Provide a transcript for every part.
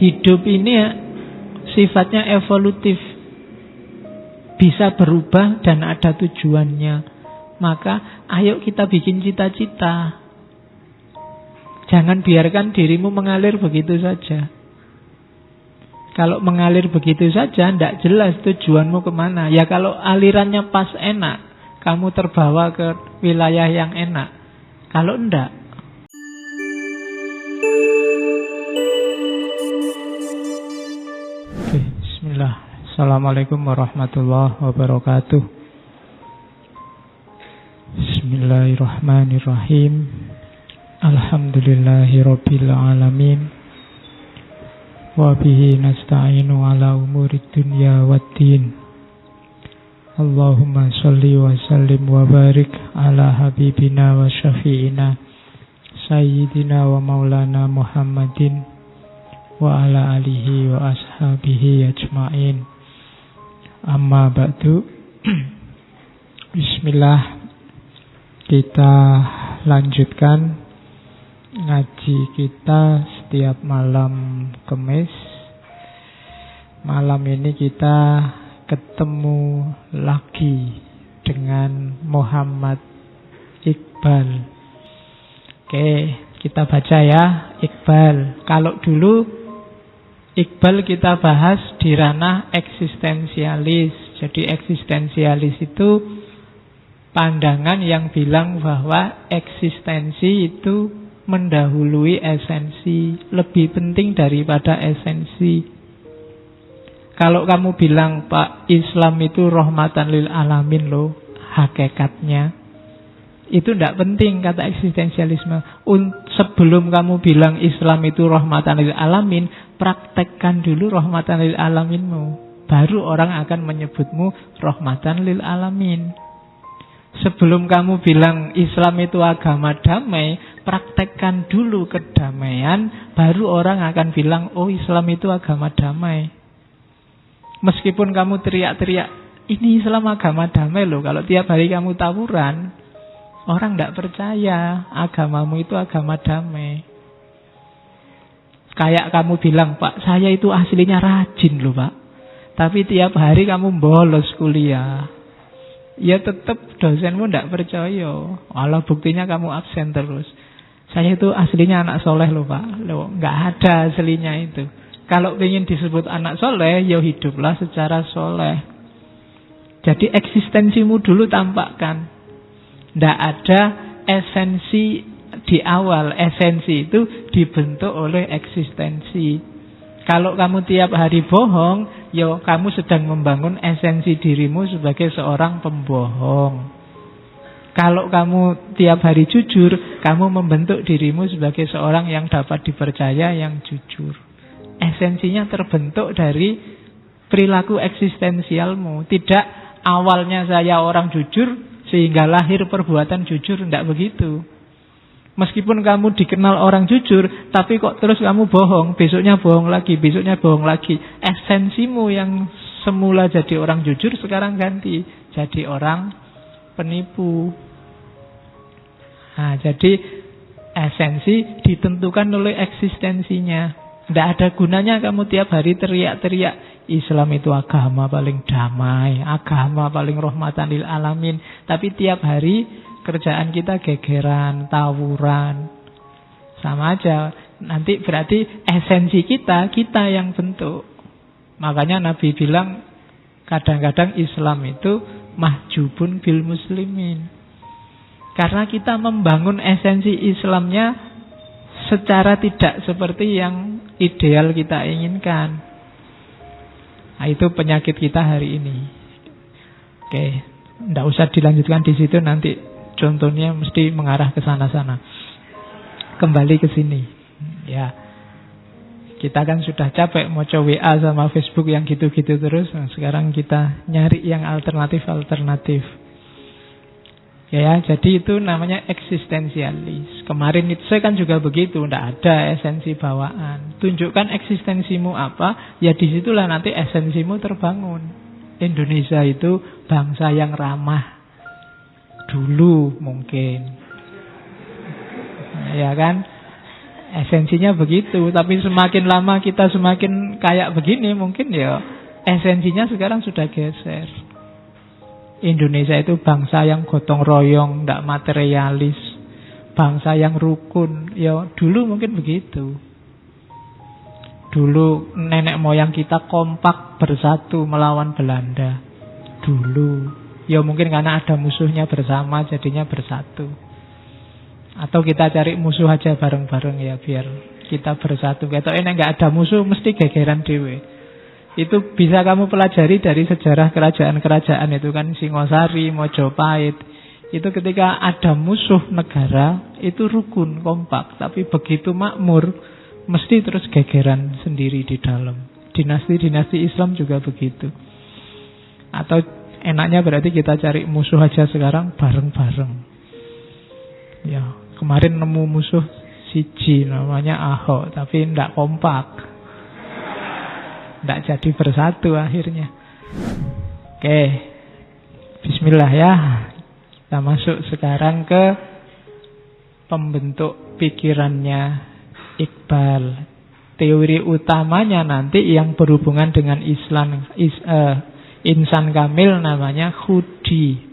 Hidup ini ya, sifatnya evolutif, bisa berubah dan ada tujuannya. Maka ayo kita bikin cita-cita. Jangan biarkan dirimu mengalir begitu saja. Kalau mengalir begitu saja, tidak jelas tujuanmu kemana. Ya kalau alirannya pas enak, kamu terbawa ke wilayah yang enak. Kalau enggak, bismillah. Assalamualaikum warahmatullahi wabarakatuh. Bismillahirrahmanirrahim. Alhamdulillahirabbil alamin. Wa bihi nasta'inu ala umurid dunya waddin. Allahumma shalli wa sallim wa barik ala habibina wa syafi'ina sayyidina wa maulana Muhammadin wa ala alihi wa ashabihi ajma'in. Amma ba'du. Bismillah. Kita lanjutkan ngaji kita setiap malam Kamis. Malam ini kita ketemu lagi dengan Muhammad Iqbal. Oke, kita baca ya Iqbal. Kalau dulu Iqbal kita bahas di ranah eksistensialis. Jadi eksistensialis itu pandangan yang bilang bahwa eksistensi itu mendahului esensi, lebih penting daripada esensi. Kalau kamu bilang, Pak, Islam itu rahmatan lil alamin loh, hakikatnya itu tidak penting, kata eksistensialisme. Sebelum kamu bilang Islam itu rahmatan lil alamin, praktekkan dulu rahmatan lil alaminmu, baru orang akan menyebutmu rahmatan lil alamin. Sebelum kamu bilang Islam itu agama damai, praktekkan dulu kedamaian, baru orang akan bilang, oh Islam itu agama damai. Meskipun kamu teriak-teriak, ini Islam agama damai loh, kalau tiap hari kamu tawuran, orang tidak percaya agamamu itu agama damai. Kayak kamu bilang, Pak, saya itu aslinya rajin loh Pak, tapi tiap hari kamu bolos kuliah, ya tetap dosenmu tidak percaya. Walau buktinya kamu absen terus. Saya itu aslinya anak soleh loh Pak. Loh, nggak ada aslinya itu. Kalau ingin disebut anak soleh, ya hiduplah secara soleh. Jadi eksistensimu dulu tampakkan. Tidak ada esensi di awal. Esensi itu dibentuk oleh eksistensi. Kalau kamu tiap hari bohong, ya kamu sedang membangun esensi dirimu sebagai seorang pembohong. Kalau kamu tiap hari jujur, kamu membentuk dirimu sebagai seorang yang dapat dipercaya, yang jujur. Esensinya terbentuk dari perilaku eksistensialmu. Tidak awalnya saya orang jujur sehingga lahir perbuatan jujur, tidak begitu. Meskipun kamu dikenal orang jujur, tapi kok terus kamu bohong, besoknya bohong lagi, besoknya bohong lagi. Esensimu yang semula jadi orang jujur, sekarang ganti jadi orang penipu. Nah, jadi esensi ditentukan oleh eksistensinya. Tidak ada gunanya kamu tiap hari teriak-teriak Islam itu agama paling damai, agama paling rahmatan lil alamin, tapi tiap hari kerjaan kita gegeran, tawuran. Sama aja. Nanti berarti esensi kita yang bentuk. Makanya Nabi bilang kadang-kadang Islam itu mahjubun bil muslimin. Karena kita membangun esensi Islamnya secara tidak seperti yang ideal kita inginkan. Nah, itu penyakit kita hari ini. Oke, tidak usah dilanjutkan di situ, nanti contohnya mesti mengarah ke sana-sana. Kembali ke sini. Ya. Kita kan sudah capek mau WA sama Facebook yang gitu-gitu terus. Nah, sekarang kita nyari yang alternatif-alternatif. Ya, jadi itu namanya eksistensialis. Kemarin Nietzsche kan juga begitu, tidak ada esensi bawaan. Tunjukkan eksistensimu apa, ya disitulah nanti esensimu terbangun. Indonesia itu bangsa yang ramah. Dulu mungkin. Ya kan? Esensinya begitu. Tapi semakin lama kita semakin kayak begini, mungkin ya esensinya sekarang sudah geser. Indonesia itu bangsa yang gotong royong, tidak materialis, bangsa yang rukun. Ya dulu mungkin begitu. Dulu nenek moyang kita kompak bersatu melawan Belanda. Dulu. Ya mungkin karena ada musuhnya bersama jadinya bersatu. Atau kita cari musuh aja bareng-bareng ya biar kita bersatu. Kalau ini nggak ada musuh mesti gegeran dewe. Itu bisa kamu pelajari dari sejarah kerajaan-kerajaan itu kan, Singosari, Mojopahit. Itu ketika ada musuh negara itu rukun, kompak. Tapi begitu makmur mesti terus gegeran sendiri di dalam. Dinasti-dinasti Islam juga begitu. Atau enaknya berarti kita cari musuh aja sekarang bareng-bareng. Ya, kemarin nemu musuh siji namanya Ahok, tapi tidak kompak. Tidak jadi bersatu akhirnya. Oke, bismillah ya. Kita masuk sekarang ke pembentuk pikirannya Iqbal. Teori utamanya nanti yang berhubungan dengan insan kamil namanya Khudi.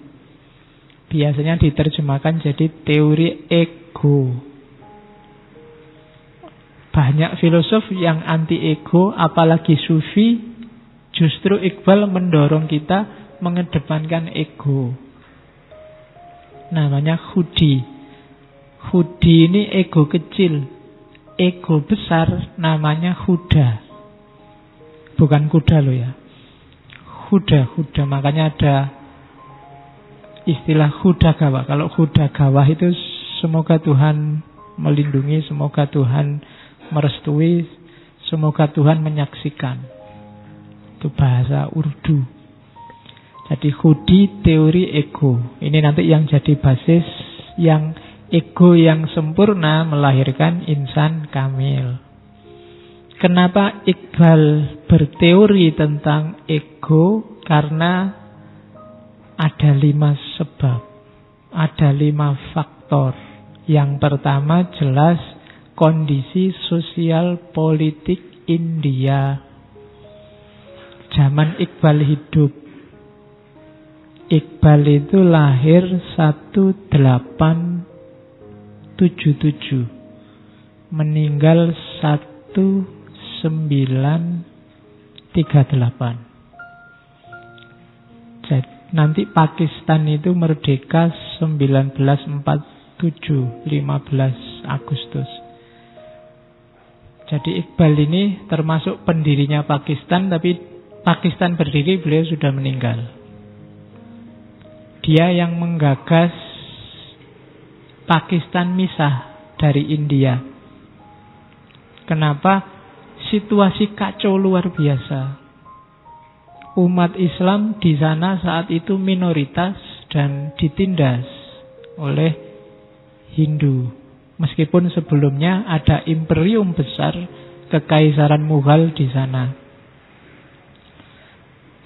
Biasanya diterjemahkan jadi teori ego. Banyak filosof yang anti ego, apalagi sufi. Justru Iqbal mendorong kita mengedepankan ego. Namanya Khudi. Khudi ini ego kecil. Ego besar namanya Huda. Bukan kuda loh ya. Huda. Makanya ada istilah Huda Gawah. Kalau Huda Gawah itu semoga Tuhan melindungi, semoga Tuhan merestui, semoga Tuhan menyaksikan. Itu bahasa Urdu. Jadi Khudi teori ego. Ini nanti yang jadi basis, yang ego yang sempurna melahirkan insan kamil. Kenapa Iqbal berteori tentang ego? Karena ada 5 sebab, ada 5 faktor. Yang pertama jelas kondisi sosial politik India. Zaman Iqbal hidup. Iqbal itu lahir 1877. Meninggal 1938. Jadi, nanti Pakistan itu merdeka 1947, 15 Agustus. Jadi Iqbal ini termasuk pendirinya Pakistan, tapi Pakistan berdiri beliau sudah meninggal. Dia yang menggagas Pakistan misah dari India. Kenapa? Situasi kacau luar biasa. Umat Islam di sana saat itu minoritas dan ditindas oleh Hindu. Meskipun sebelumnya ada imperium besar Kekaisaran Mughal di sana.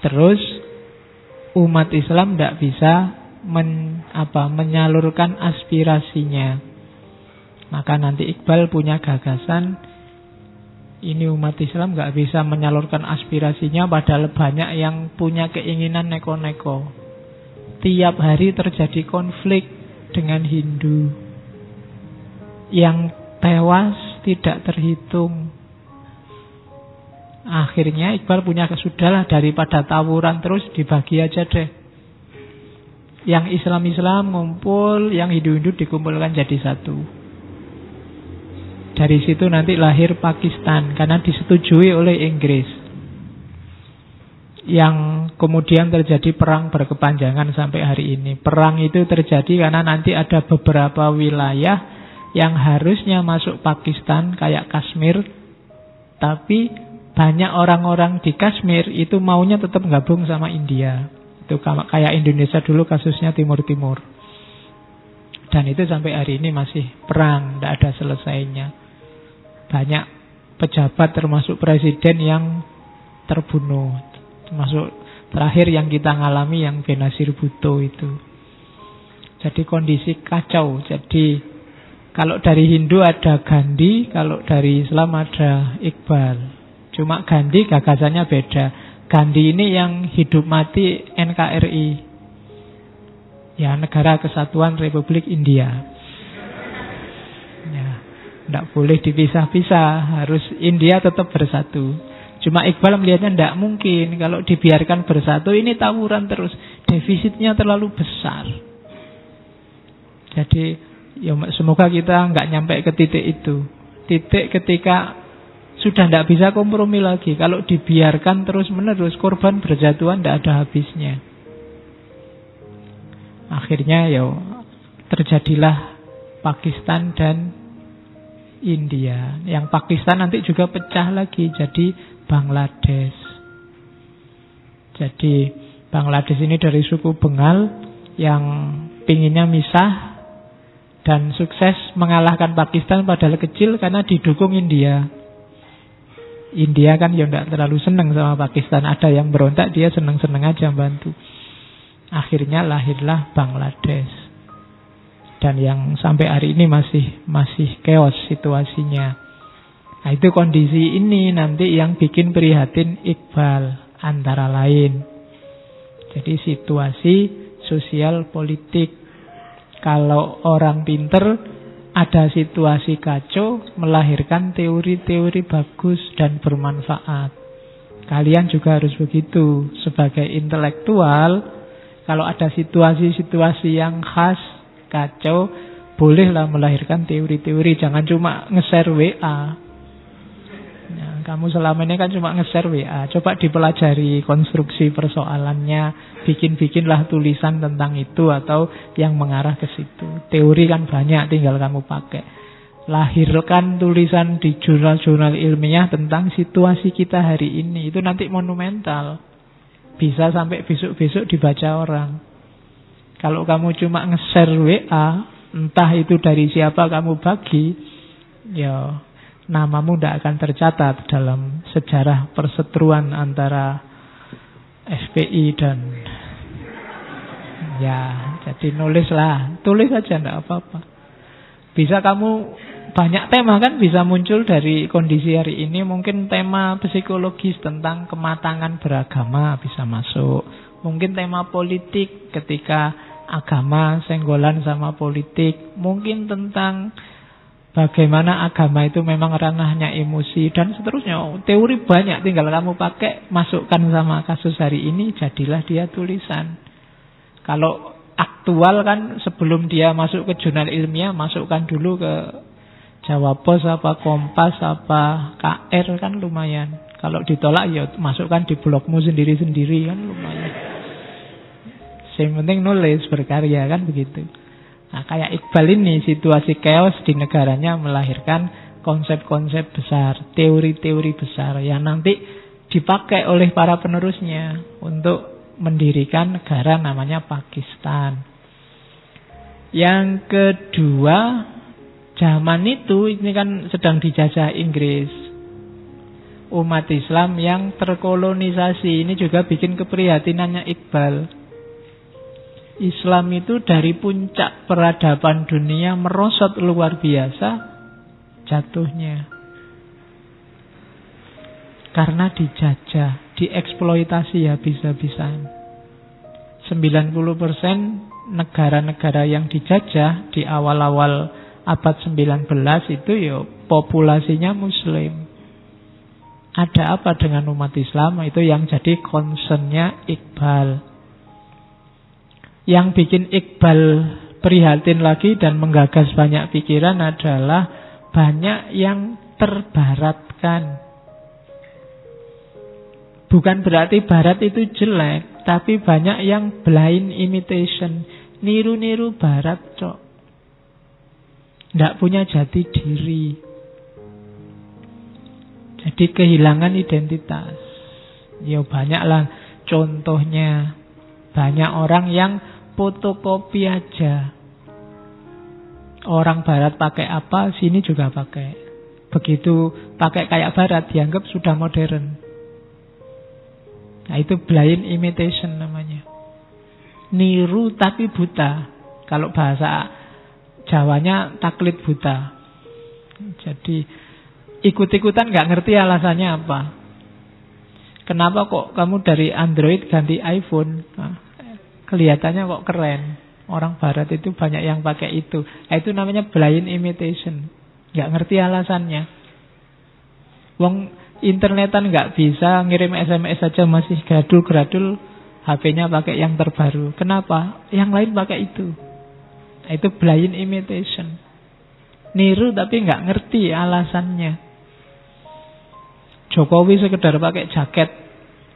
Terus umat Islam tidak bisa menyalurkan aspirasinya. Maka nanti Iqbal punya gagasan, ini umat Islam nggak bisa menyalurkan aspirasinya, padahal banyak yang punya keinginan neko-neko. Tiap hari terjadi konflik dengan Hindu. Yang tewas tidak terhitung. Akhirnya Iqbal punya kesudahlah, daripada tawuran terus dibagi aja deh. Yang Islam-Islam ngumpul, yang Hindu-Hindu dikumpulkan jadi satu. Dari situ nanti lahir Pakistan karena disetujui oleh Inggris. Yang kemudian terjadi perang berkepanjangan sampai hari ini. Perang itu terjadi karena nanti ada beberapa wilayah yang harusnya masuk Pakistan kayak Kashmir, tapi banyak orang-orang di Kashmir itu maunya tetap gabung sama India. Itu kayak Indonesia dulu kasusnya Timur-Timur. Dan itu sampai hari ini masih perang, tidak ada selesainya. Banyak pejabat termasuk presiden yang terbunuh. Termasuk terakhir yang kita ngalami yang Benazir Bhutto itu. Jadi kondisi kacau. Jadi Kalau dari Hindu ada Gandhi, kalau dari Islam ada Iqbal. Cuma Gandhi gagasannya beda. Gandhi ini yang hidup mati NKRI. Ya, Negara Kesatuan Republik India. Ya, tidak boleh dipisah-pisah, harus India tetap bersatu. Cuma Iqbal melihatnya tidak mungkin. Kalau dibiarkan bersatu, ini tawuran terus. Defisitnya terlalu besar. Jadi, ya semoga kita nggak nyampe ke titik itu. Titik ketika sudah tidak bisa kompromi lagi. Kalau dibiarkan terus-menerus, korban berjatuhan tidak ada habisnya. Akhirnya ya terjadilah Pakistan dan India. Yang Pakistan nanti juga pecah lagi jadi Bangladesh. Jadi Bangladesh ini dari suku Bengal yang pinginnya misah dan sukses mengalahkan Pakistan padahal kecil karena didukung India. India kan ya tidak terlalu senang sama Pakistan. Ada yang berontak, dia senang-senang aja bantu. Akhirnya lahirlah Bangladesh. Dan yang sampai hari ini masih chaos situasinya. Nah, itu kondisi ini nanti yang bikin prihatin Iqbal antara lain. Jadi situasi sosial politik. Kalau orang pinter, ada situasi kacau, melahirkan teori-teori bagus dan bermanfaat. Kalian juga harus begitu. Sebagai intelektual, kalau ada situasi-situasi yang khas, kacau, bolehlah melahirkan teori-teori. Jangan cuma nge-share WA. Nah, kamu selama ini kan cuma nge-share WA. Coba dipelajari konstruksi persoalannya. Bikin-bikinlah tulisan tentang itu atau yang mengarah ke situ. Teori kan banyak, tinggal kamu pakai. Lahirkan tulisan di jurnal-jurnal ilmiah tentang situasi kita hari ini. Itu nanti monumental. Bisa sampai besok-besok dibaca orang. Kalau kamu cuma nge-share WA, entah itu dari siapa kamu bagi, ya namamu tidak akan tercatat dalam sejarah perseteruan antara FPI dan ya, jadi nulislah, tulis aja tidak apa-apa. Bisa kamu banyak tema kan bisa muncul dari kondisi hari ini. Mungkin tema psikologis tentang kematangan beragama bisa masuk. Mungkin tema politik ketika agama senggolan sama politik. Mungkin tentang bagaimana agama itu memang ranahnya emosi dan seterusnya. Teori banyak, tinggal kamu pakai, masukkan sama kasus hari ini, jadilah dia tulisan. Kalau aktual kan sebelum dia masuk ke jurnal ilmiah, masukkan dulu ke Jawa Pos apa Kompas apa KR kan lumayan. Kalau ditolak ya masukkan di blogmu sendiri-sendiri kan lumayan. Yang penting nulis, berkarya kan begitu. Nah, kayak Iqbal ini situasi chaos di negaranya melahirkan konsep-konsep besar, teori-teori besar yang nanti dipakai oleh para penerusnya untuk mendirikan negara namanya Pakistan. Yang kedua, zaman itu ini kan sedang dijajah Inggris. Umat Islam yang terkolonisasi ini juga bikin keprihatinannya Iqbal. Islam itu dari puncak peradaban dunia merosot luar biasa jatuhnya. Karena dijajah, dieksploitasi habis-habisan. 90% negara-negara yang dijajah di awal-awal abad 19 itu ya populasinya Muslim. Ada apa dengan umat Islam? Itu yang jadi concernnya Iqbal. Yang bikin Iqbal prihatin lagi dan menggagas banyak pikiran adalah banyak yang terbaratkan. Bukan berarti barat itu jelek, tapi banyak yang blind imitation, niru-niru barat, cok. Tidak punya jati diri. Jadi kehilangan identitas. Ya banyaklah contohnya. Banyak orang yang fotokopi aja. Orang barat pakai apa, sini juga pakai. Begitu pakai kayak barat, dianggap sudah modern. Nah itu blind imitation namanya. Niru tapi buta. Kalau bahasa Jawanya taklid buta. Jadi ikut-ikutan gak ngerti alasannya apa. Kenapa kok kamu dari Android ganti iPhone? Nah, kelihatannya kok keren. Orang barat itu banyak yang pakai itu. Itu namanya blind imitation. Gak ngerti alasannya. Wong internetan gak bisa, ngirim SMS saja masih gradul-gradul, HP-nya pakai yang terbaru. Kenapa? Yang lain pakai itu. Itu blind imitation. Niru tapi gak ngerti alasannya. Jokowi sekedar pakai jaket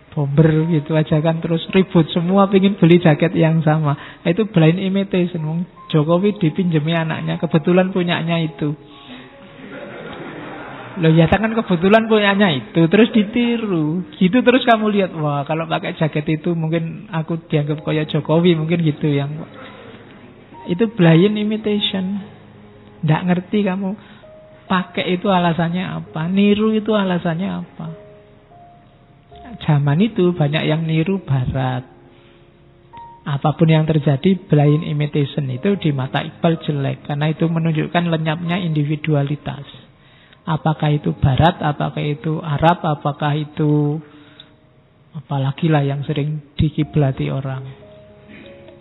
bomber gitu aja kan, terus ribut semua pengen beli jaket yang sama. Itu blind imitation. Jokowi dipinjemi anaknya, kebetulan punyanya itu. Loh ya kan kebetulan punyanya itu, terus ditiru. Gitu terus kamu lihat, wah kalau pakai jaket itu mungkin aku dianggap kayak Jokowi, mungkin gitu yang. Itu blind imitation. Nggak ngerti kamu pakai itu alasannya apa, niru itu alasannya apa. Zaman itu banyak yang niru barat. Apapun yang terjadi, blind imitation itu di mata Iqbal jelek, karena itu menunjukkan lenyapnya individualitas. Apakah itu barat, apakah itu Arab, apakah itu apalagi lah yang sering dikiblati orang.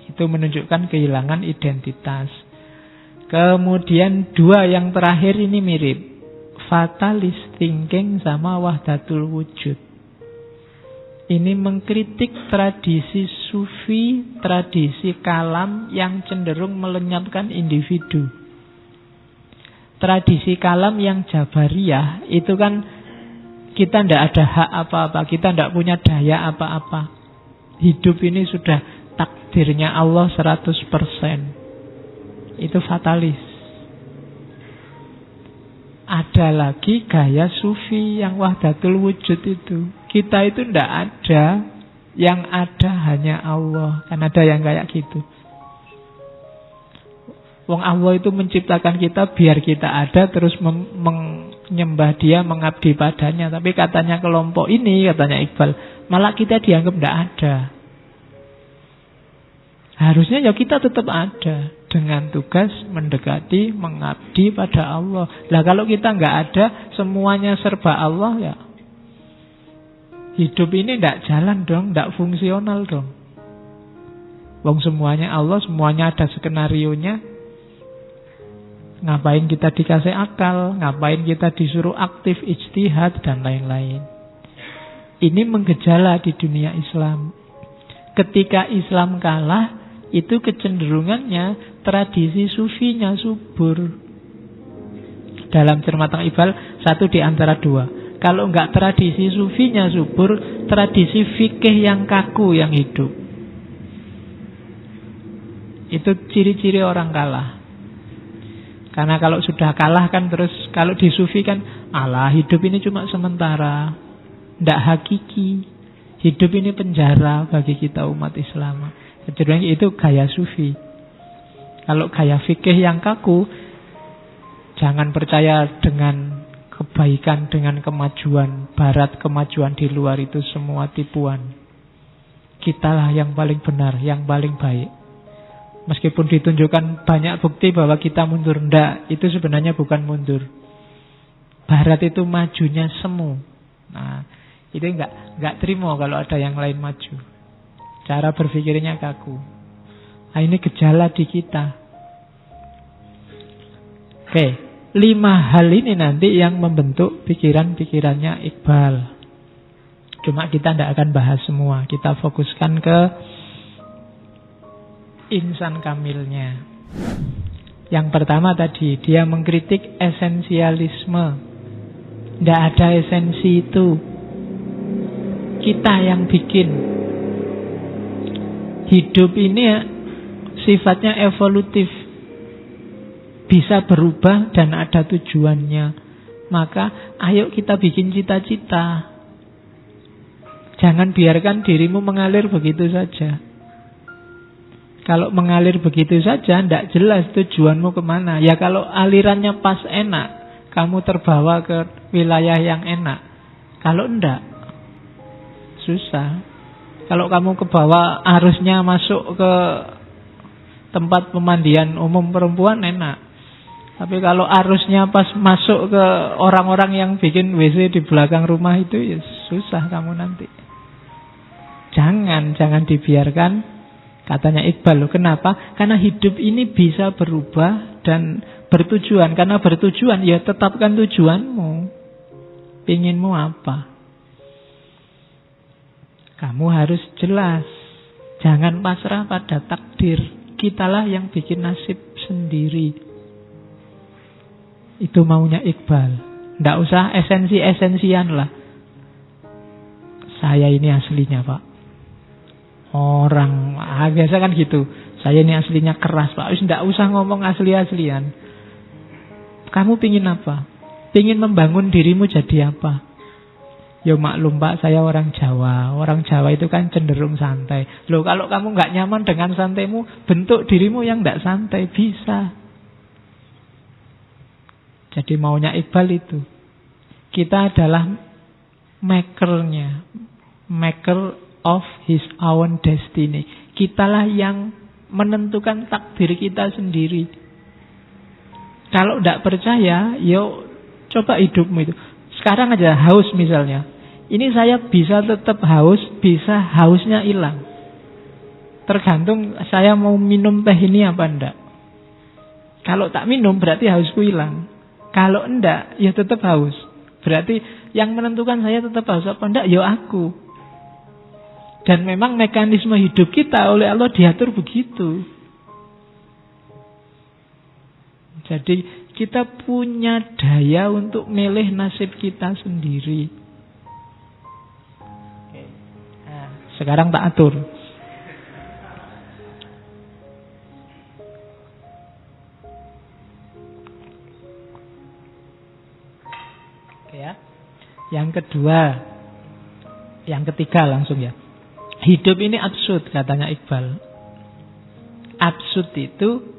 Itu menunjukkan kehilangan identitas. Kemudian dua yang terakhir ini mirip. Fatalist thinking sama wahdatul wujud. Ini mengkritik tradisi sufi, tradisi kalam yang cenderung melenyapkan individu. Tradisi kalam yang jabariyah itu kan kita tidak ada hak apa-apa, kita tidak punya daya apa-apa. Hidup ini sudah takdirnya Allah 100%. Itu fatalis. Ada lagi gaya sufi yang wahdatul wujud itu. Kita itu tidak ada, yang ada hanya Allah. Kan ada yang kayak gitu. Wong Allah itu menciptakan kita biar kita ada, terus menyembah dia, mengabdi padanya. Tapi katanya kelompok ini, katanya Iqbal, malah kita dianggap tidak ada. Harusnya ya kita tetap ada, dengan tugas mendekati, mengabdi pada Allah. Lah kalau kita nggak ada, semuanya serba Allah, ya hidup ini tidak jalan dong, tidak fungsional dong. Wong semuanya Allah, semuanya ada skenarionya. Ngapain kita dikasih akal, ngapain kita disuruh aktif ijtihad dan lain-lain. Ini menggejala di dunia Islam. Ketika Islam kalah, itu kecenderungannya tradisi sufinya subur. Dalam Cermatang Iqbal, satu di antara dua. Kalau enggak tradisi sufinya subur, tradisi fikih yang kaku yang hidup. Itu ciri-ciri orang kalah. Karena kalau sudah kalah kan terus, kalau di sufi kan, alah hidup ini cuma sementara, tidak hakiki. Hidup ini penjara bagi kita umat Islam. Jadi itu gaya sufi. Kalau gaya fikih yang kaku, jangan percaya dengan kebaikan, dengan kemajuan barat, kemajuan di luar itu semua tipuan. Kitalah yang paling benar, yang paling baik. Meskipun ditunjukkan banyak bukti bahwa kita mundur, ndak, itu sebenarnya bukan mundur. Barat itu majunya semu. Nah, itu enggak terima kalau ada yang lain maju. Cara berpikirnya kaku. Nah, ini gejala di kita. Oke, 5 hal ini nanti yang membentuk pikiran-pikirannya Iqbal. Cuma kita tidak akan bahas semua. Kita fokuskan ke insan kamilnya. Yang pertama tadi, dia mengkritik esensialisme. Tidak ada esensi itu. Kita yang bikin. Hidup ini ya, sifatnya evolutif. Bisa berubah dan ada tujuannya. Maka ayo kita bikin cita-cita. Jangan biarkan dirimu mengalir begitu saja. Kalau mengalir begitu saja, tidak jelas tujuanmu kemana. Ya kalau alirannya pas enak, kamu terbawa ke wilayah yang enak. Kalau enggak, susah. Kalau kamu kebawa arusnya masuk ke tempat pemandian umum perempuan enak. Tapi kalau arusnya pas masuk ke orang-orang yang bikin WC di belakang rumah itu, ya susah kamu nanti. Jangan dibiarkan. Katanya Iqbal, loh, kenapa? Karena hidup ini bisa berubah dan bertujuan. Karena bertujuan, ya tetapkan tujuanmu. Pinginmu apa? Kamu harus jelas. Jangan pasrah pada takdir. Kitalah yang bikin nasib sendiri. Itu maunya Iqbal. Tidak usah esensi-esensian lah. Saya ini aslinya, Pak. Orang biasa kan gitu. Saya ini aslinya keras, Pak. Tidak usah ngomong asli-aslian. Kamu pingin apa? Pingin membangun dirimu jadi apa? Ya maklum, Pak, saya orang Jawa. Orang Jawa itu kan cenderung santai. Loh, kalau kamu nggak nyaman dengan santaimu, bentuk dirimu yang nggak santai. Bisa. Jadi maunya Iqbal itu. Kita adalah makernya. Maker of his own destiny. Kitalah yang menentukan takdir kita sendiri. Kalau tidak percaya, yuk coba hidupmu itu. Sekarang aja haus misalnya. Ini saya bisa tetap haus, bisa hausnya hilang. Tergantung saya mau minum teh ini apa enggak. Kalau tak minum berarti hausku hilang. Kalau enggak, ya tetap haus. Berarti yang menentukan saya tetap haus apa enggak, ya aku. Dan memang mekanisme hidup kita oleh Allah diatur begitu. Jadi kita punya daya untuk milih nasib kita sendiri. Nah, sekarang tak atur. Ya. Yang kedua, yang ketiga langsung ya. Hidup ini absurd, katanya Iqbal. Absurd itu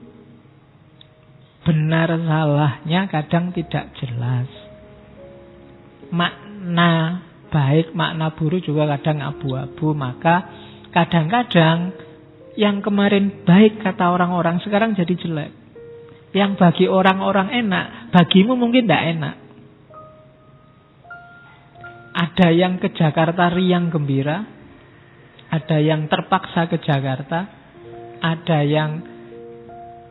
benar salahnya kadang tidak jelas. Makna baik, makna buruk juga kadang abu-abu. Maka kadang-kadang yang kemarin baik kata orang-orang sekarang jadi jelek. Yang bagi orang-orang enak, bagimu mungkin tidak enak. Ada yang ke Jakarta riang gembira, ada yang terpaksa ke Jakarta, ada yang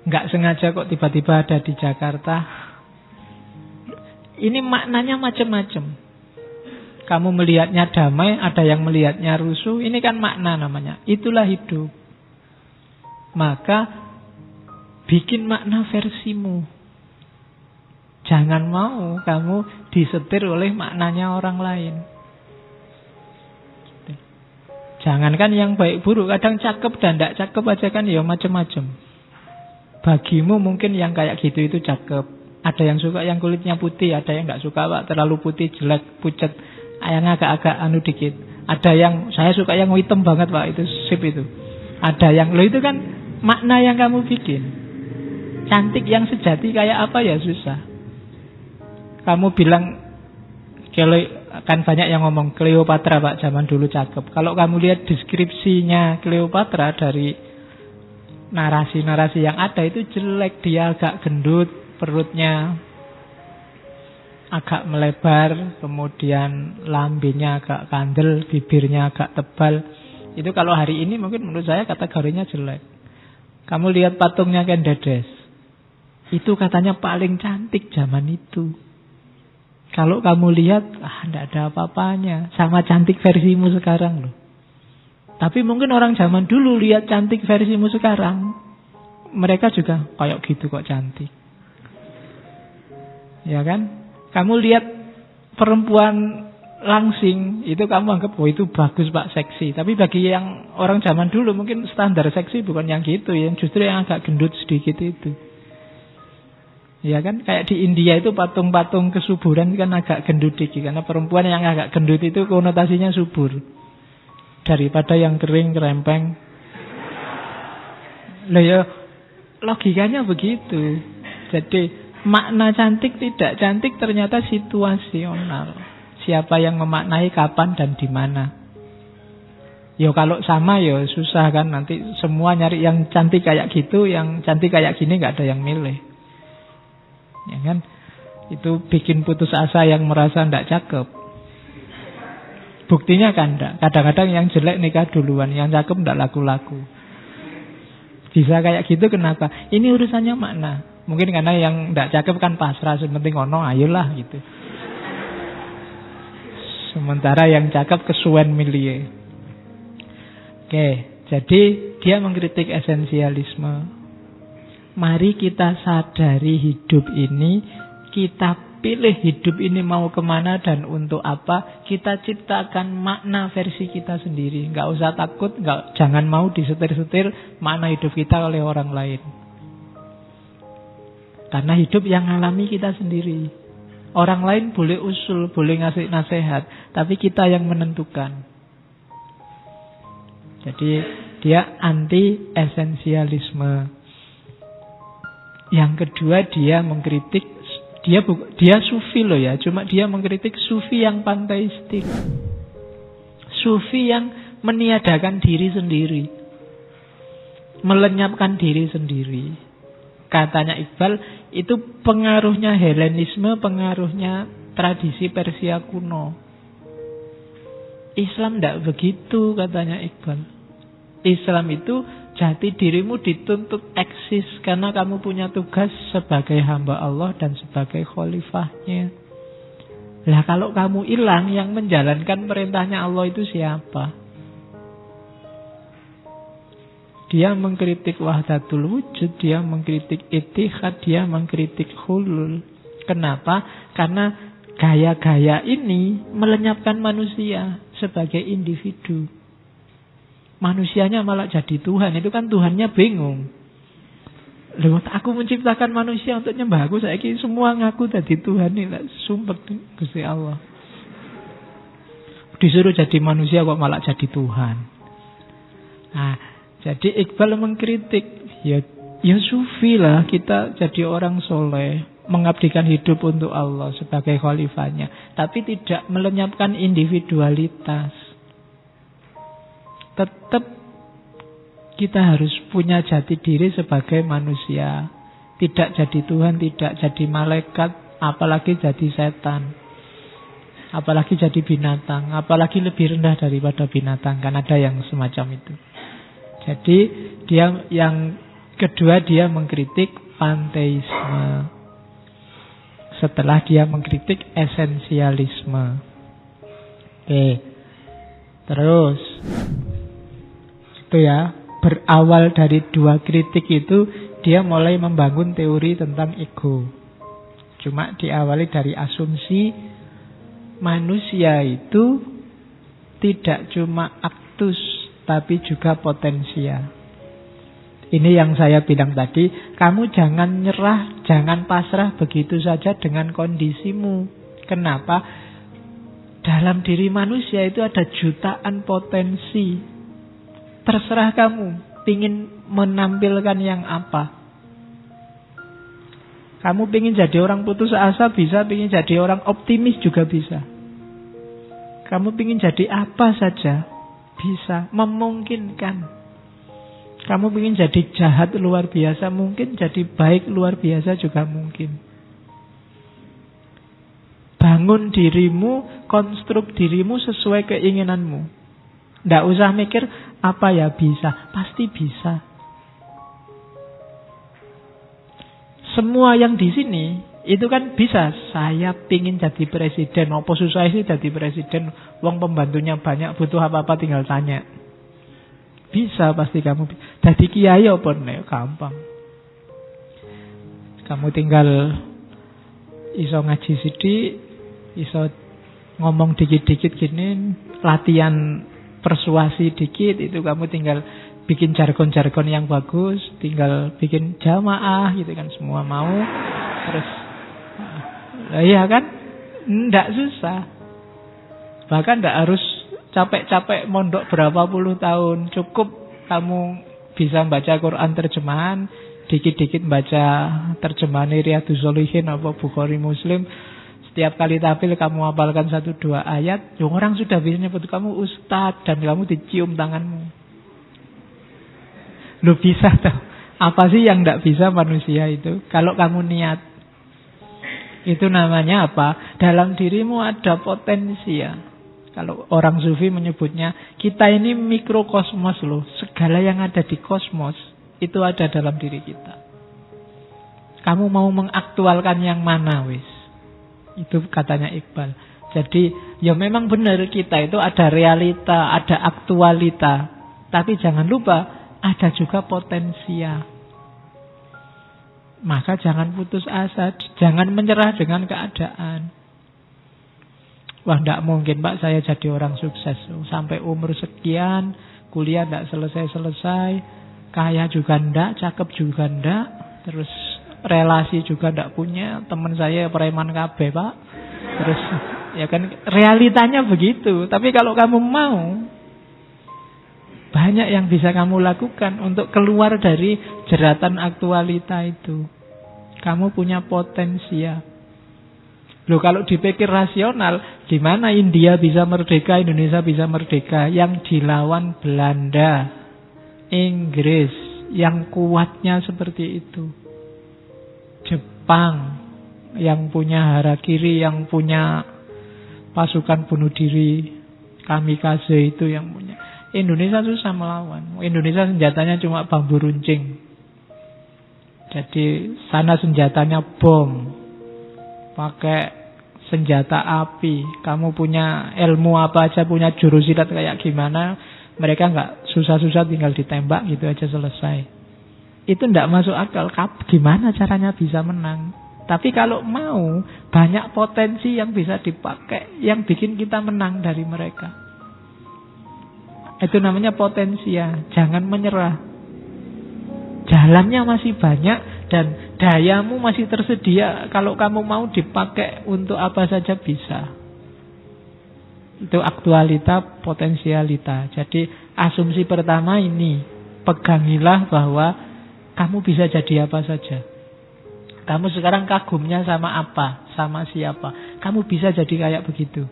nggak sengaja kok tiba-tiba ada di Jakarta. Ini maknanya macam-macam. Kamu melihatnya damai, ada yang melihatnya rusuh. Ini kan makna namanya. Itulah hidup. Maka bikin makna versimu. Jangan mau kamu disetir oleh maknanya orang lain. Jangankan yang baik buruk, kadang cakep dan tidak cakep aja kan ya macam-macam. Bagimu mungkin yang kayak gitu itu cakep. Ada yang suka yang kulitnya putih, ada yang nggak suka Pak, terlalu putih, jelek, pucat, yang agak-agak anu dikit. Ada yang saya suka yang hitam banget Pak, itu sip itu. Ada yang lo itu kan makna yang kamu bikin. Cantik yang sejati kayak apa ya susah. Kamu bilang kan banyak yang ngomong Cleopatra Pak zaman dulu cakep. Kalau kamu lihat deskripsinya Cleopatra dari narasi-narasi yang ada itu jelek. Dia agak gendut, perutnya agak melebar, kemudian lambenya agak kandel, bibirnya agak tebal. Itu kalau hari ini mungkin menurut saya kategorinya jelek. Kamu lihat patungnya Ken Dedes. Itu katanya paling cantik zaman itu. Kalau kamu lihat, tidak ada apa-apanya. Sama cantik versimu sekarang loh. Tapi mungkin orang zaman dulu lihat cantik versimu sekarang, mereka juga kayak gitu kok cantik. Ya kan? Kamu lihat perempuan langsing, itu kamu anggap, oh itu bagus Pak, seksi. Tapi bagi yang orang zaman dulu mungkin standar seksi bukan yang gitu, yang justru yang agak gendut sedikit itu. Ya kan, kayak di India itu patung-patung kesuburan kan agak gendut dikit. Karena perempuan yang agak gendut itu konotasinya subur daripada yang kering, kerempeng. Loh ya, logikanya begitu. Jadi makna cantik tidak cantik ternyata situasional. Siapa yang memaknai kapan dan di mana. Ya kalau sama ya susah kan, nanti semua nyari yang cantik kayak gitu, yang cantik kayak gini nggak ada yang milih. Ya kan? Itu bikin putus asa yang merasa ndak cakep. Buktinya kan ndak. Kadang-kadang yang jelek nikah duluan, yang cakep ndak laku-laku. Bisa kayak gitu kenapa? Ini urusannya makna. Mungkin karena yang ndak cakep kan pasrah, sementing ono ayolah gitu. Sementara yang cakep kesuwen milih. Oke, jadi dia mengkritik esensialisme. Mari kita sadari hidup ini, kita pilih hidup ini mau kemana dan untuk apa. Kita ciptakan makna versi kita sendiri. Nggak usah takut, jangan mau disetir-setir makna hidup kita oleh orang lain. Karena hidup yang alami kita sendiri. Orang lain boleh usul, boleh ngasih nasihat, tapi kita yang menentukan. Jadi dia anti esensialisme. Yang kedua dia mengkritik, dia sufi loh ya, cuma dia mengkritik sufi yang panteistik. Sufi yang meniadakan diri sendiri, melenyapkan diri sendiri. Katanya Iqbal, itu pengaruhnya Helenisme, pengaruhnya tradisi Persia kuno. Islam tidak begitu, katanya Iqbal. Islam itu jati dirimu dituntut eksis karena kamu punya tugas sebagai hamba Allah dan sebagai khalifahnya. Lah kalau kamu hilang, yang menjalankan perintahnya Allah itu siapa? Dia mengkritik wahdatul wujud, dia mengkritik ittihad, dia mengkritik hulul. Kenapa? Karena gaya-gaya ini melenyapkan manusia sebagai individu. Manusianya malah jadi Tuhan. Itu kan Tuhannya bingung. Loh, aku menciptakan manusia untuk nyembah aku, saya kira semua ngaku jadi Tuhan ini. Sumpah Gusti Allah. Disuruh jadi manusia kok malah jadi Tuhan. Nah, jadi Iqbal mengkritik, ya sufi lah, kita jadi orang soleh, mengabdikan hidup untuk Allah sebagai khalifahnya, tapi tidak melenyapkan individualitas. Tetap kita harus punya jati diri sebagai manusia. Tidak jadi Tuhan, tidak jadi malaikat, apalagi jadi setan, apalagi jadi binatang, apalagi lebih rendah daripada binatang. Kan ada yang semacam itu. Jadi dia yang kedua, dia mengkritik panteisme setelah dia mengkritik esensialisme. Oke. Terus itu ya, berawal dari dua kritik itu dia mulai membangun teori tentang ego. Cuma diawali dari asumsi manusia itu tidak cuma aktus tapi juga potensia. Ini yang saya bilang tadi, kamu jangan nyerah, jangan pasrah begitu saja dengan kondisimu. Kenapa? Dalam diri manusia itu ada jutaan potensi. Terserah kamu pingin menampilkan yang apa. Kamu pingin jadi orang putus asa bisa, pingin jadi orang optimis juga bisa. Kamu pingin jadi apa saja bisa, memungkinkan. Kamu pingin jadi jahat luar biasa mungkin, jadi baik luar biasa juga mungkin. Bangun dirimu, konstruk dirimu sesuai keinginanmu. Nggak usah mikir apa ya bisa, pasti bisa. Semua yang di sini itu kan bisa. Saya pingin jadi presiden, apa susah sih jadi presiden? Wong pembantunya banyak, butuh apa-apa tinggal tanya. Bisa pasti kamu. Jadi kiai apa nek gampang. Kamu tinggal iso ngaji sidik, iso ngomong dikit-dikit gini, latihan persuasi dikit, itu kamu tinggal bikin jargon-jargon yang bagus, tinggal bikin jamaah gitu kan, semua mau. Terus iya kan? Nggak susah. Bahkan nggak harus capek-capek mondok berapa puluh tahun. Cukup kamu bisa baca Quran terjemahan, dikit-dikit baca terjemahan Riyadhus Shalihin apa Bukhari Muslim, Setiap kali tampil kamu hafalkan 1-2 ayat, orang sudah bisa nyebut kamu ustadz dan kamu dicium tanganmu. Lu bisa toh. Apa sih yang tidak bisa manusia itu? Kalau kamu niat. Itu namanya apa? Dalam dirimu ada potensi ya. Kalau orang sufi menyebutnya, kita ini mikrokosmos loh. Segala yang ada di kosmos itu ada dalam diri kita. Kamu mau mengaktualkan yang mana wis? Itu katanya Iqbal. Jadi ya memang benar kita itu ada realita, ada aktualita. Tapi jangan lupa ada juga potensia. Maka jangan putus asa, jangan menyerah dengan keadaan. Wah tidak mungkin Pak saya jadi orang sukses. Sampai umur sekian, kuliah tidak selesai-selesai, kaya juga tidak, cakep juga tidak, terus relasi juga tidak punya, teman saya preman kabeh Pak. Terus ya kan realitanya begitu. Tapi kalau kamu mau, banyak yang bisa kamu lakukan untuk keluar dari jeratan aktualita itu. Kamu punya potensi ya. Loh kalau dipikir rasional, di mana India bisa merdeka, Indonesia bisa merdeka? Yang dilawan Belanda, Inggris, yang kuatnya seperti itu. Jepang yang punya harakiri, yang punya pasukan bunuh diri, kamikaze itu yang punya. Indonesia susah melawan. Indonesia senjatanya cuma bambu runcing. Jadi sana senjatanya bom, pakai senjata api. Kamu punya ilmu apa aja, punya jurus silat kayak gimana, mereka nggak susah-susah tinggal ditembak gitu aja selesai. Itu tidak masuk akal. Gimana caranya bisa menang? Tapi kalau mau, banyak potensi yang bisa dipakai, yang bikin kita menang dari mereka. Itu namanya potensi ya. Jangan menyerah. Jalannya masih banyak dan dayamu masih tersedia. Kalau kamu mau dipakai untuk apa saja bisa. Itu aktualita, potensialita. Jadi asumsi pertama ini, pegangilah bahwa kamu bisa jadi apa saja. Kamu sekarang kagumnya sama apa? Sama siapa? Kamu bisa jadi kayak begitu.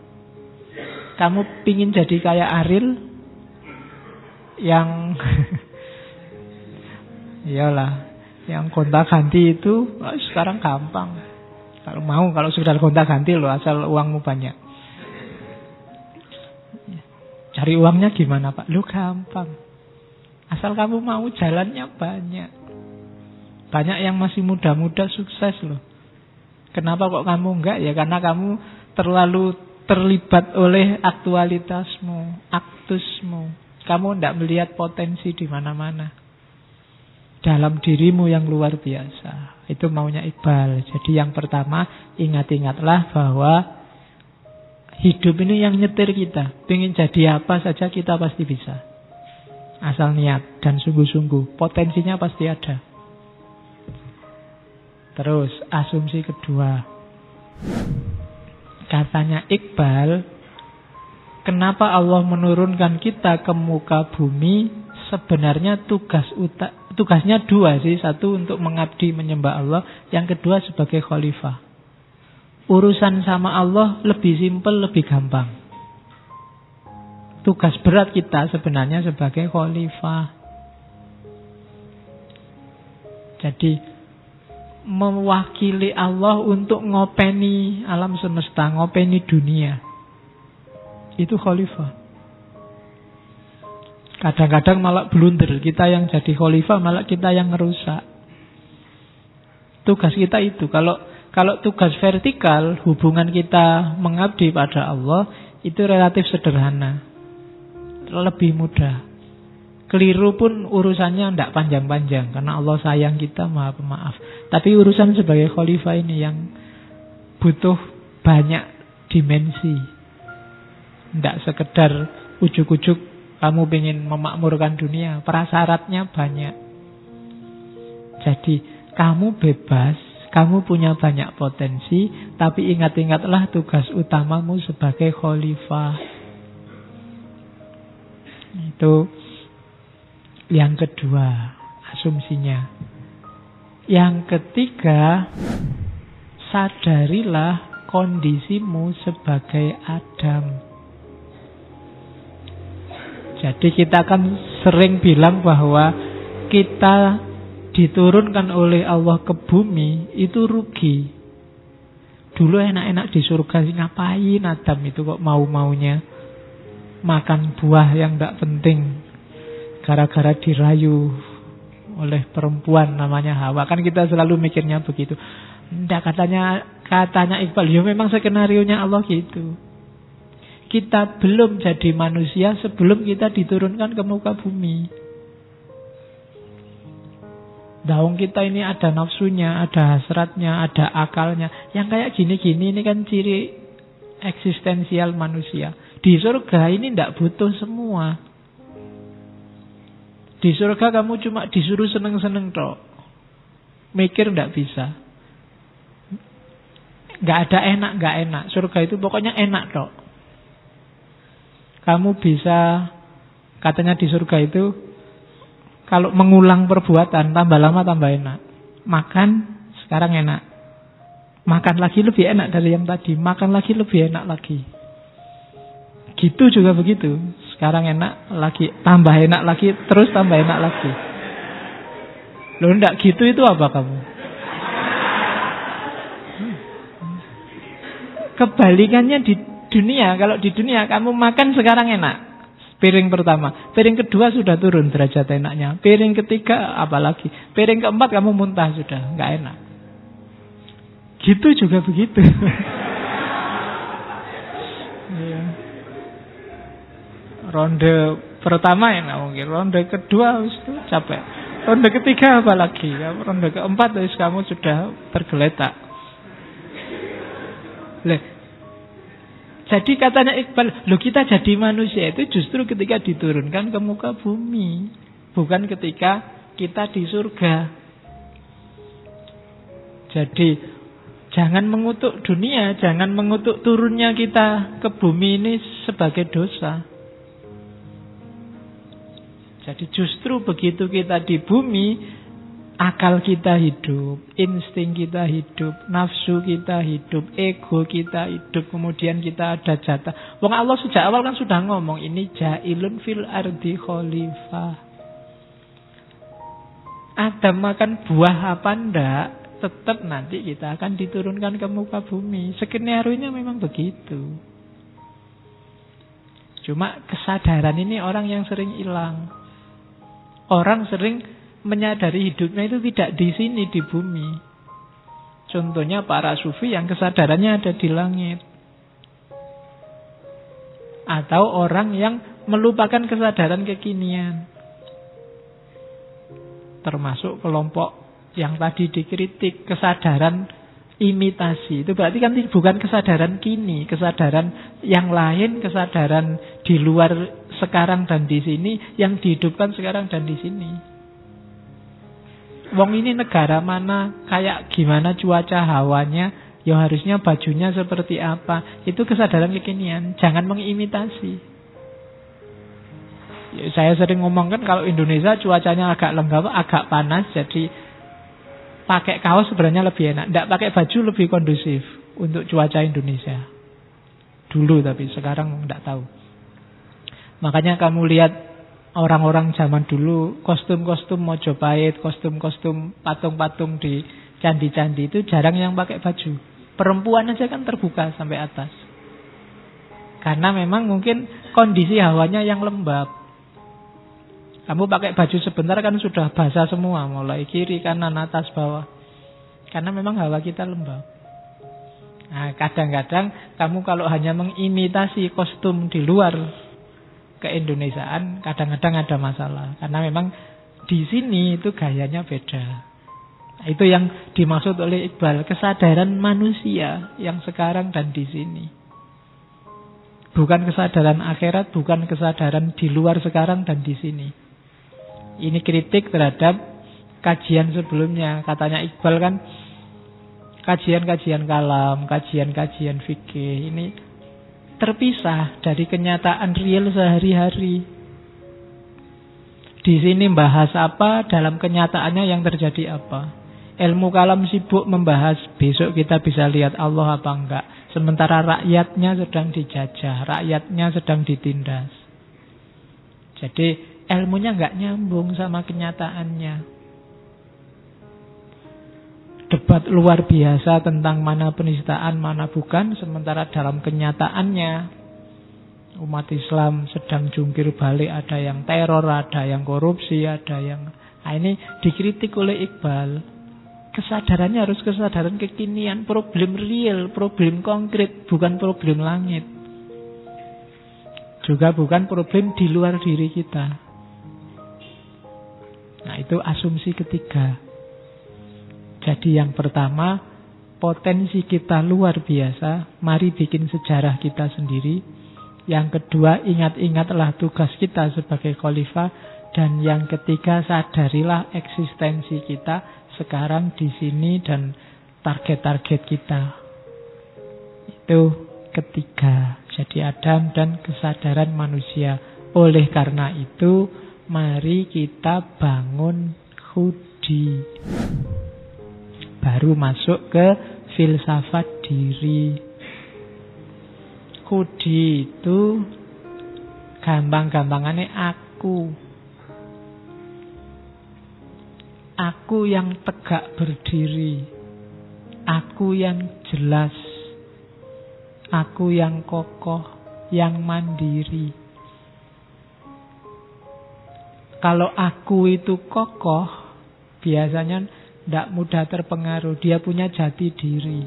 Kamu pingin jadi kayak Ariel yang iyalah, yang gonta-ganti itu sekarang gampang. Kalau mau, kalau sudah gonta-ganti loh, asal uangmu banyak. Cari uangnya gimana Pak? Lu gampang. Asal kamu mau, jalannya banyak. Banyak yang masih muda-muda sukses loh. Kenapa kok kamu enggak? Ya karena kamu terlalu terlibat oleh aktualitasmu, aktusmu. Kamu enggak melihat potensi di mana-mana. Dalam dirimu yang luar biasa. Itu maunya Iqbal. Jadi yang pertama, ingat-ingatlah bahwa hidup ini yang nyetir kita. Pengen jadi apa saja kita pasti bisa. Asal niat dan sungguh-sungguh. Potensinya pasti ada. Terus asumsi kedua, katanya Iqbal, kenapa Allah menurunkan kita ke muka bumi? Sebenarnya tugasnya dua sih. Satu untuk mengabdi menyembah Allah, yang kedua sebagai khalifah. Urusan sama Allah lebih simpel, lebih gampang. Tugas berat kita sebenarnya sebagai khalifah. Jadi mewakili Allah untuk ngopeni alam semesta, ngopeni dunia. Itu khalifah. Kadang-kadang malah blunder. Kita yang jadi khalifah, malah kita yang ngerusak. Tugas kita itu. Kalau tugas vertikal, hubungan kita mengabdi pada Allah, itu relatif sederhana. Lebih mudah. Keliru pun urusannya tidak panjang-panjang. Karena Allah sayang kita, maha pemaaf. Tapi urusan sebagai khalifah ini yang butuh banyak dimensi. Tidak sekedar ujuk-ujuk kamu ingin memakmurkan dunia. Prasyaratnya banyak. Jadi kamu bebas, kamu punya banyak potensi. Tapi ingat-ingatlah tugas utamamu sebagai khalifah. Itu yang kedua, asumsinya. Yang ketiga, sadarilah kondisimu sebagai Adam. Jadi kita kan sering bilang bahwa kita diturunkan oleh Allah ke bumi itu rugi. Dulu enak-enak di surga, ngapain Adam itu kok mau-maunya makan buah yang tidak penting gara-gara dirayu oleh perempuan namanya Hawa. Kan kita selalu mikirnya begitu. Tidak, katanya Iqbal, ya memang skenarionya Allah gitu. Kita belum jadi manusia sebelum kita diturunkan ke muka bumi. Daung kita ini ada nafsunya, ada hasratnya, ada akalnya. Yang kayak gini-gini ini kan ciri eksistensial manusia. Di surga ini tidak butuh semua. Di surga kamu cuma disuruh seneng-seneng tok. Mikir tidak bisa. Nggak ada enak, nggak enak. Surga itu pokoknya enak tok. Kamu bisa, katanya di surga itu, kalau mengulang perbuatan, tambah lama tambah enak. Makan, sekarang enak. Makan lagi lebih enak dari yang tadi. Makan lagi lebih enak lagi. Gitu juga begitu. Sekarang enak lagi, tambah enak lagi, terus tambah enak lagi. Loh enggak gitu itu apa kamu? Kebalikannya di dunia, kalau di dunia kamu makan sekarang enak. Piring pertama, piring kedua sudah turun derajat enaknya. Piring ketiga apalagi. Piring keempat kamu muntah sudah, nggak enak. Gitu juga begitu. Ya. Ronde pertama enak mungkin, ronde kedua itu capek. Ronde ketiga apalagi, ronde keempat kamu sudah tergeletak. Jadi katanya Iqbal, kita jadi manusia itu justru ketika diturunkan ke muka bumi, bukan ketika kita di surga. Jadi jangan mengutuk dunia, jangan mengutuk turunnya kita ke bumi ini sebagai dosa. Jadi justru begitu kita di bumi, akal kita hidup, insting kita hidup, nafsu kita hidup, ego kita hidup, kemudian kita ada jatah. Wong Allah sejak awal kan sudah ngomong, ini ja'ilun fil ardi khalifah. Adam makan buah apa ndak, tetap nanti kita akan diturunkan ke muka bumi. Skenario-nya memang begitu. Cuma kesadaran ini orang yang sering hilang. Orang sering menyadari hidupnya itu tidak di sini, di bumi. Contohnya para sufi yang kesadarannya ada di langit. Atau orang yang melupakan kesadaran kekinian. Termasuk kelompok yang tadi dikritik, kesadaran imitasi. Itu berarti kan bukan kesadaran kini, kesadaran yang lain, kesadaran di luar sekarang dan di sini, yang dihidupkan sekarang dan di sini. Wong ini negara mana, kayak gimana cuaca hawanya, ya harusnya bajunya seperti apa. Itu kesadaran kekinian, jangan mengimitasi. Ya, saya sering ngomong kan kalau Indonesia cuacanya agak lembab, agak panas, jadi pakai kaos sebenarnya lebih enak. Tidak pakai baju lebih kondusif untuk cuaca Indonesia. Dulu tapi sekarang tidak tahu. Makanya kamu lihat orang-orang zaman dulu kostum-kostum Mojopahit, kostum-kostum patung-patung di candi-candi itu jarang yang pakai baju. Perempuan aja kan terbuka sampai atas. Karena memang mungkin kondisi hawanya yang lembab. Kamu pakai baju sebentar kan sudah basah semua, mulai kiri, kanan, atas, bawah. Karena memang hawa kita lembab. Nah, kadang-kadang kamu kalau hanya mengimitasi kostum di luar keindonesiaan, kadang-kadang ada masalah. Karena memang di sini itu gayanya beda. Nah, itu yang dimaksud oleh Iqbal, kesadaran manusia yang sekarang dan di sini. Bukan kesadaran akhirat, bukan kesadaran di luar sekarang dan di sini. Ini kritik terhadap kajian sebelumnya. Katanya Iqbal kan kajian-kajian kalam, kajian-kajian fikih ini terpisah dari kenyataan real sehari-hari. Di sini bahas apa, dalam kenyataannya yang terjadi apa. Ilmu kalam sibuk membahas besok kita bisa lihat Allah apa enggak. Sementara rakyatnya sedang dijajah, rakyatnya sedang ditindas. Jadi ilmunya enggak nyambung sama kenyataannya. Debat luar biasa tentang mana penistaan, mana bukan. Sementara dalam kenyataannya umat Islam sedang jungkir balik. Ada yang teror, ada yang korupsi, ada yang... Nah, ini dikritik oleh Iqbal. Kesadarannya harus kesadaran kekinian. Problem real, problem konkret. Bukan problem langit. Juga bukan problem di luar diri kita. Nah, itu asumsi ketiga. Jadi yang pertama, potensi kita luar biasa. Mari bikin sejarah kita sendiri. Yang kedua, ingat-ingatlah tugas kita sebagai khalifah. Dan yang ketiga, sadarilah eksistensi kita sekarang di sini dan target-target kita. Itu ketiga. Jadi Adam dan kesadaran manusia. Oleh karena itu, mari kita bangun khudi. Baru masuk ke filsafat diri. Khudi itu gampang-gampangannya aku. Aku yang tegak berdiri. Aku yang jelas. Aku yang kokoh, yang mandiri. Kalau aku itu kokoh, biasanya tidak mudah terpengaruh. Dia punya jati diri.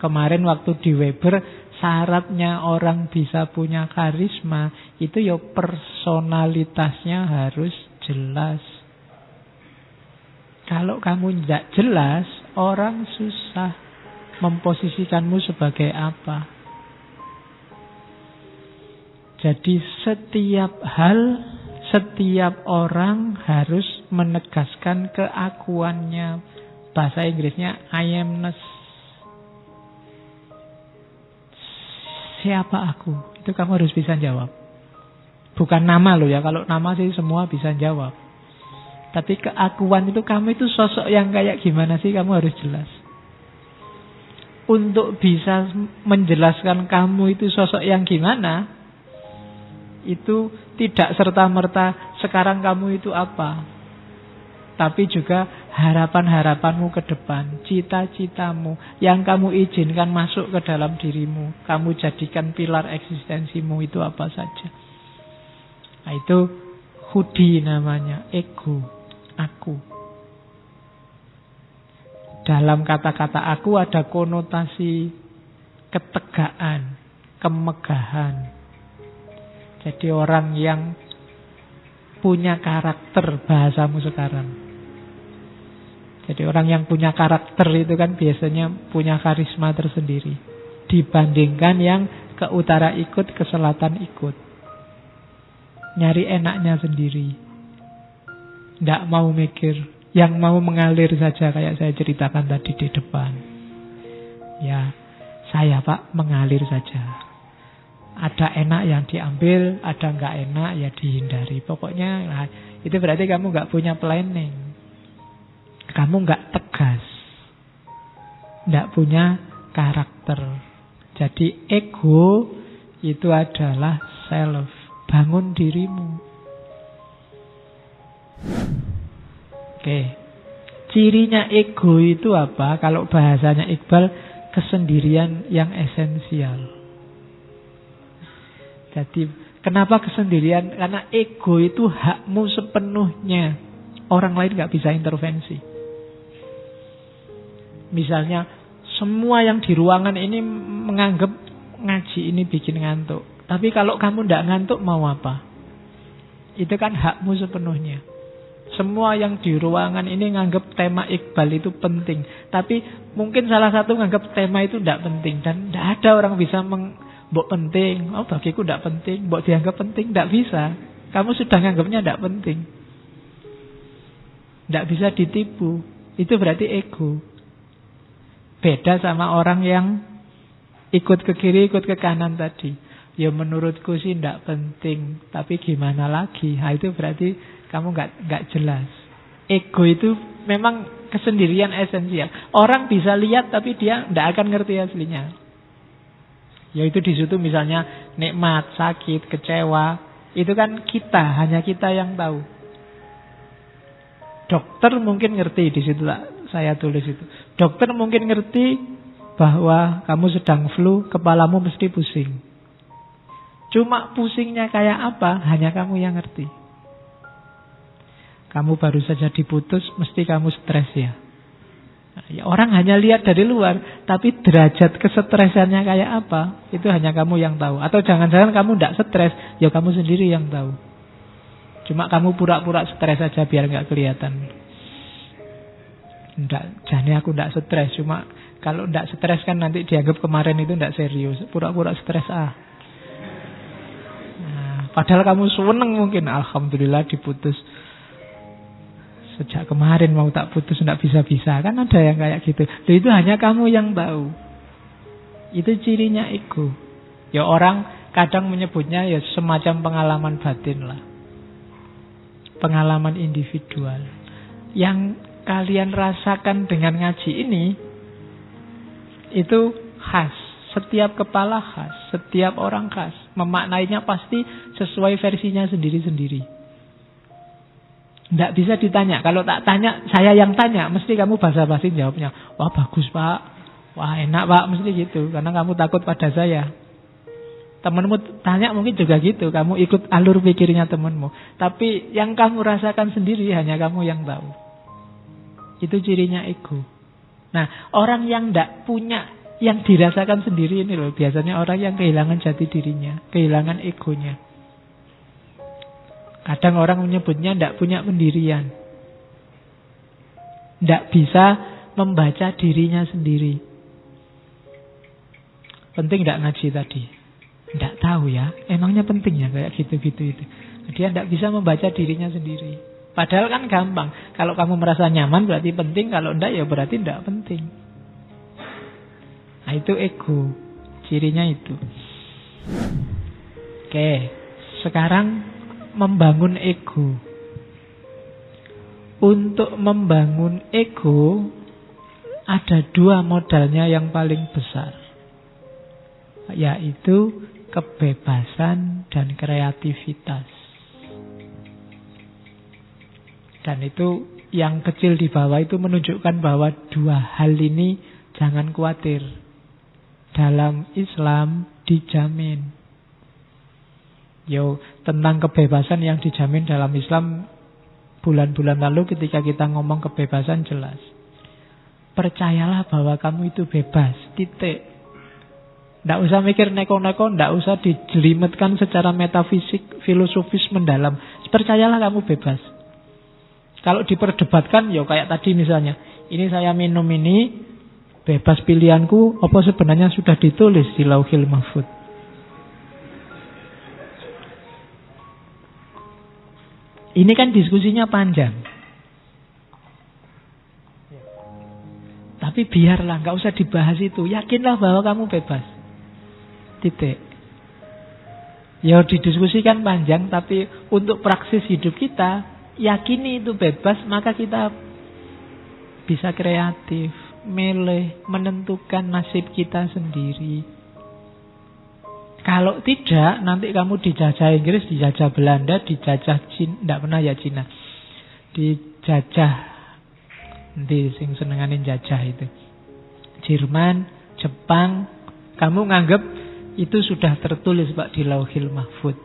Kemarin waktu di Weber, syaratnya orang bisa punya karisma, itu ya personalitasnya harus jelas. Kalau kamu tidak jelas, orang susah memposisikanmu sebagai apa. Jadi setiap hal, setiap orang harus menegaskan keakuannya. Bahasa Inggrisnya I amness. Siapa aku? Itu kamu harus bisa jawab. Bukan nama loh ya. Kalau nama sih semua bisa jawab. Tapi keakuan itu, kamu itu sosok yang kayak gimana sih, kamu harus jelas. Untuk bisa menjelaskan kamu itu sosok yang gimana, itu tidak serta-merta sekarang kamu itu apa. Tapi juga harapan-harapanmu ke depan, cita-citamu yang kamu izinkan masuk ke dalam dirimu. Kamu jadikan pilar eksistensimu itu apa saja. Nah, itu khudi namanya, ego. Aku. Dalam kata-kata aku ada konotasi ketegaan, kemegahan. Jadi orang yang punya karakter, bahasamu sekarang. Jadi orang yang punya karakter itu kan biasanya punya karisma tersendiri. Dibandingkan yang ke utara ikut, ke selatan ikut. Nyari enaknya sendiri. Tidak mau mikir, yang mau mengalir saja kayak saya ceritakan tadi di depan. Ya, saya Pak mengalir saja. Ada enak yang diambil, ada nggak enak ya dihindari. Pokoknya nah, itu berarti kamu nggak punya planning. Kamu nggak tegas, nggak punya karakter. Jadi ego itu adalah self. Bangun dirimu. Oke. Cirinya ego itu apa? Kalau bahasanya Iqbal, kesendirian yang esensial. Jadi kenapa kesendirian? Karena ego itu hakmu sepenuhnya. Orang lain gak bisa intervensi. Misalnya semua yang di ruangan ini menganggap ngaji ini bikin ngantuk. Tapi kalau kamu tidak ngantuk mau apa? Itu kan hakmu sepenuhnya. Semua yang di ruangan ini nganggap tema Iqbal itu penting. Tapi mungkin salah satu nganggap tema itu tidak penting. Dan tidak ada orang bisa mbok penting. Oh bagiku tidak penting. Mbok dianggap penting. Tidak bisa. Kamu sudah nganggapnya tidak penting. Tidak bisa ditipu. Itu berarti ego. Beda sama orang yang ikut ke kiri, ikut ke kanan tadi. Ya menurutku sih tidak penting. Tapi gimana lagi? Nah itu berarti kamu nggak jelas. Ego itu memang kesendirian esensial. Orang bisa lihat tapi dia tidak akan ngerti aslinya. Yaitu di situ misalnya nikmat, sakit, kecewa. Itu kan kita, hanya kita yang tahu. Dokter mungkin ngerti, di situ saya tulis itu. Dokter mungkin ngerti bahwa kamu sedang flu, kepalamu mesti pusing. Cuma pusingnya kayak apa, hanya kamu yang ngerti. Kamu baru saja diputus, mesti kamu stres ya. Ya, orang hanya lihat dari luar, tapi derajat kesetresannya kayak apa, itu hanya kamu yang tahu. Atau jangan-jangan kamu tidak stres, ya kamu sendiri yang tahu. Cuma kamu pura-pura stres saja biar nggak kelihatan. Jadi aku tidak stres, cuma kalau tidak stres kan nanti dianggap kemarin itu tidak serius. Pura-pura stres padahal kamu seneng mungkin, alhamdulillah diputus. Sejak kemarin mau tak putus tidak bisa-bisa. Kan ada yang kayak gitu. Loh, itu hanya kamu yang tahu. Itu cirinya ego. Ya orang kadang menyebutnya ya semacam pengalaman batin lah. Pengalaman individual. Yang kalian rasakan dengan ngaji ini, itu khas. Setiap kepala khas. Setiap orang khas. Memaknainya pasti sesuai versinya sendiri-sendiri. Tidak bisa ditanya. Kalau tak tanya, saya yang tanya. Mesti kamu basa-basi jawabnya. Wah bagus pak. Wah enak pak. Mesti gitu. Karena kamu takut pada saya. Temanmu tanya mungkin juga gitu. Kamu ikut alur pikirnya temanmu. Tapi yang kamu rasakan sendiri hanya kamu yang tahu. Itu cirinya ego. Nah orang yang tidak punya, yang dirasakan sendiri ini loh. Biasanya orang yang kehilangan jati dirinya. Kehilangan egonya. Kadang orang menyebutnya tidak punya pendirian. Tidak bisa membaca dirinya sendiri. Penting tidak ngaji tadi? Tidak tahu ya. Emangnya penting ya kayak gitu-gitu itu. Dia tidak bisa membaca dirinya sendiri. Padahal kan gampang. Kalau kamu merasa nyaman berarti penting. Kalau tidak ya berarti tidak penting. Nah itu ego. Cirinya itu. Oke. Sekarang membangun ego. Untuk membangun ego ada dua modalnya yang paling besar, yaitu kebebasan dan kreativitas. Dan itu yang kecil di bawah itu menunjukkan bahwa dua hal ini jangan khawatir. Dalam Islam dijamin. Tentang kebebasan yang dijamin dalam Islam bulan-bulan lalu ketika kita ngomong kebebasan jelas. Percayalah bahwa kamu itu bebas, titik. Tidak usah mikir neko-neko, tidak usah dijelimetkan secara metafisik, filosofis mendalam. Percayalah kamu bebas. Kalau diperdebatkan, kayak tadi misalnya, ini saya minum ini, bebas pilihanku, apa sebenarnya sudah ditulis di Lauhil Mahfudz. Ini kan diskusinya panjang. Tapi biarlah, gak usah dibahas itu. Yakinlah bahwa kamu bebas. Titik. Ya didiskusikan panjang, tapi untuk praksis hidup kita, yakini itu bebas, maka kita bisa kreatif, milih, menentukan nasib kita sendiri. Kalau tidak, nanti kamu dijajah Inggris, dijajah Belanda, dijajah Cina. Tidak pernah ya Cina. Dijajah. Nanti sing senenganin jajah itu. Jerman, Jepang. Kamu nganggap itu sudah tertulis Pak di Lauhil Mahfudz.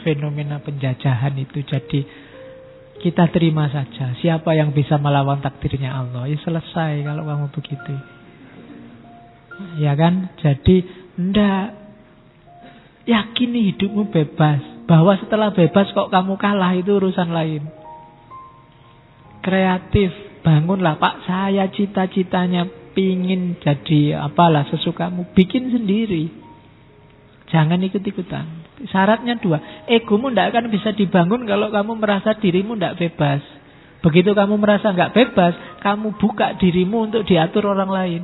Fenomena penjajahan itu. Jadi kita terima saja. Siapa yang bisa melawan takdirnya Allah? Ya selesai kalau kamu begitu. Ya kan? Jadi ndak, yakini hidupmu bebas. Bahwa setelah bebas kok kamu kalah, itu urusan lain. Kreatif, bangunlah Pak, saya cita-citanya pingin jadi apalah sesukamu, bikin sendiri. Jangan ikut-ikutan. Syaratnya dua, egomu ndak akan bisa dibangun kalau kamu merasa dirimu ndak bebas. Begitu kamu merasa nggak bebas, kamu buka dirimu untuk diatur orang lain.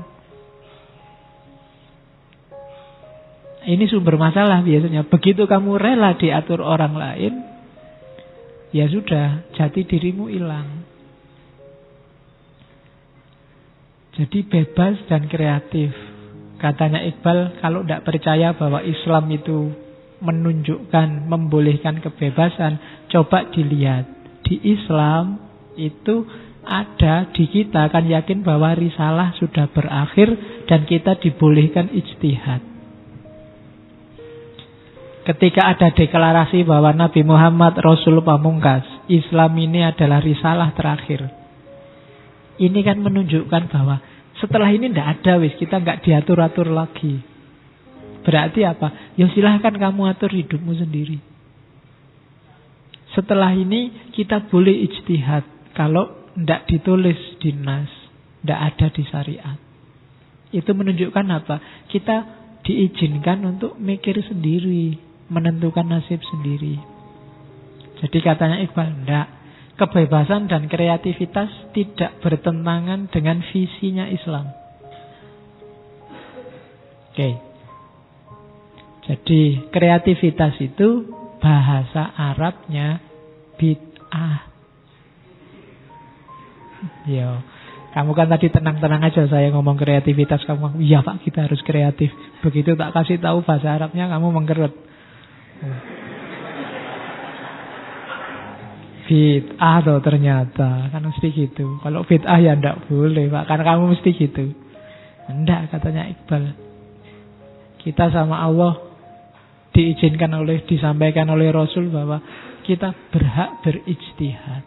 Ini sumber masalah biasanya. Begitu kamu rela diatur orang lain, ya sudah, jati dirimu hilang. Jadi bebas dan kreatif. Katanya Iqbal, kalau tidak percaya bahwa Islam itu menunjukkan, membolehkan kebebasan, coba dilihat. Di Islam itu ada, di kita kan yakin bahwa risalah sudah berakhir dan kita dibolehkan ijtihad. Ketika ada deklarasi bahwa Nabi Muhammad Rasul Pamungkas, Islam ini adalah risalah terakhir. Ini kan menunjukkan bahwa setelah ini tidak ada wis, kita nggak diatur-atur lagi. Berarti apa? Ya silahkan kamu atur hidupmu sendiri. Setelah ini kita boleh ijtihad. Kalau tidak ditulis di nas, tidak ada di syariat. Itu menunjukkan apa? Kita diizinkan untuk mikir sendiri, menentukan nasib sendiri. Jadi katanya Iqbal, tidak. Kebebasan dan kreativitas tidak bertentangan dengan visinya Islam. Oke. Jadi kreativitas itu bahasa Arabnya bid'ah. Yo, kamu kan tadi tenang-tenang aja saya ngomong kreativitas, kamu iya Pak kita harus kreatif. Begitu tak kasih tahu bahasa Arabnya kamu mengkerut. Bid'ah tuh ternyata, kan mesti gitu. Kalau bid'ah ya ndak boleh Pak, karena kamu mesti gitu. Ndak, katanya Iqbal. Kita sama Allah diizinkan disampaikan oleh Rasul bahwa kita berhak berijtihad.